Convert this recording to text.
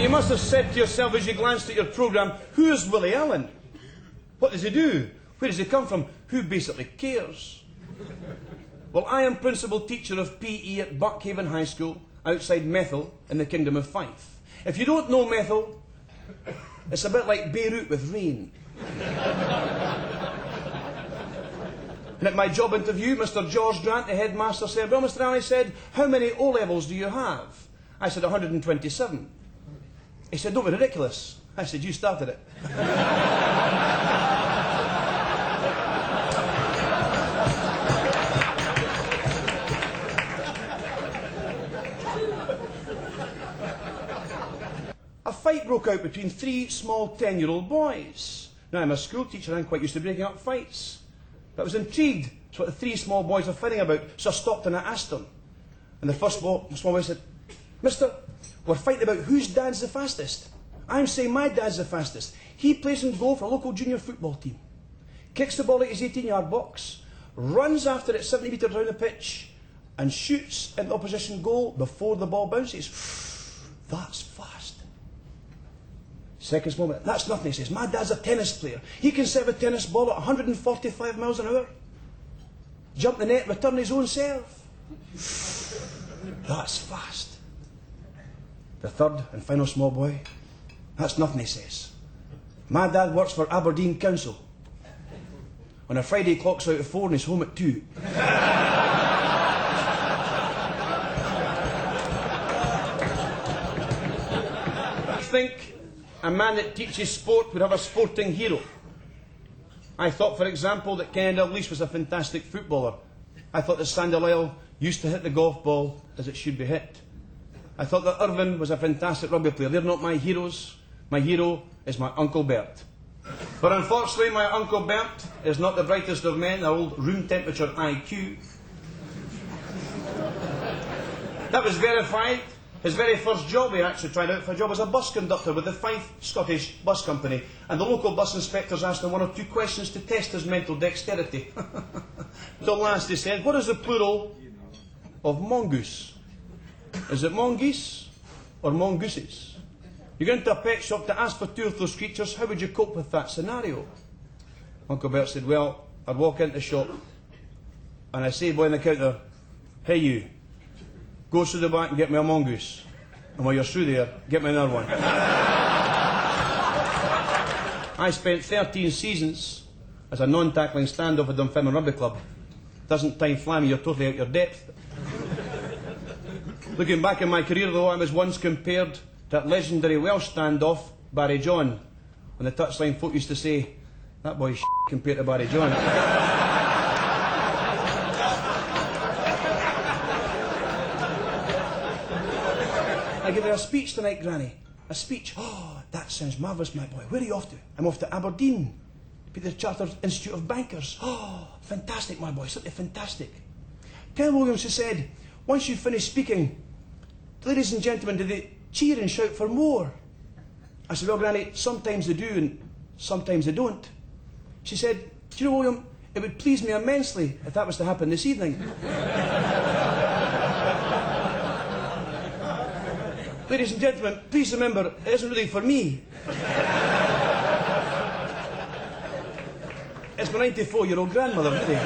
you must have said to yourself as you glanced at your programme, who's Willie Allen? What does he do? Where does he come from? Who basically cares? Well, I am principal teacher of PE at Buckhaven High School, outside Methil, in the Kingdom of Fife. If you don't know Methil, it's a bit like Beirut with rain. And at my job interview, Mr. George Grant, the headmaster, said, well, Mr. Alley said, how many O-levels do you have? I said, 127. He said, don't be ridiculous. I said, you started it. A fight broke out between 3 small 10-year-old boys. Now, I'm a school teacher, I'm quite used to breaking up fights. But I was intrigued as to what the 3 small boys were fighting about, so I stopped and I asked them. And the first small boy said, Mister, we're fighting about whose dad's the fastest. I'm saying my dad's the fastest. He plays in goal for a local junior football team. Kicks the ball at his 18-yard box, runs after it 70 metres down the pitch, and shoots in the opposition goal before the ball bounces. That's fast. Second small boy, that's nothing, he says. My dad's a tennis player. He can serve a tennis ball at 145 miles an hour. Jump the net, return his own serve. That's fast. The third and final small boy, that's nothing, he says. My dad works for Aberdeen Council. On a Friday, he clocks out at 4 and he's home at 2. I think a man that teaches sport would have a sporting hero. I thought, for example, that Ken Dalglish was a fantastic footballer. I thought that Sandy Lyle used to hit the golf ball as it should be hit. I thought that Irvin was a fantastic rugby player. They're not my heroes. My hero is my Uncle Bert. But unfortunately, my Uncle Bert is not the brightest of men, a old room temperature IQ. That was verified. His very first job he actually tried out for a job as a bus conductor with the Fife Scottish Bus Company. And the local bus inspectors asked him 1 or 2 questions to test his mental dexterity. The last he said, what is the plural of mongoose? Is it mongoose or mongooses? You go into a pet shop to ask for 2 of those creatures, how would you cope with that scenario? Uncle Bert said, well, I'd walk into the shop and I'd say, boy on the counter, hey you, go through the back and get me a mongoose. And while you're through there, get me another one. I spent 13 seasons as a non-tackling standoff at Dunfermline Rugby Club. Doesn't time fly me, you're totally out your depth. Looking back in my career, though, I was once compared to that legendary Welsh standoff, Barry John. When the touchline folk used to say, that boy's shit compared to Barry John. I gave her a speech tonight, Granny. A speech. Oh, that sounds marvellous, my boy. Where are you off to? I'm off to Aberdeen, to be the Chartered Institute of Bankers. Oh, fantastic, my boy, simply fantastic. Ken Williams has said, once you finish speaking, ladies and gentlemen, do they cheer and shout for more? I said, well, Granny, sometimes they do and sometimes they don't. She said, do you know, William, it would please me immensely if that was to happen this evening. Ladies and gentlemen, please remember, it isn't really for me. It's my 94-year-old grandmother, really.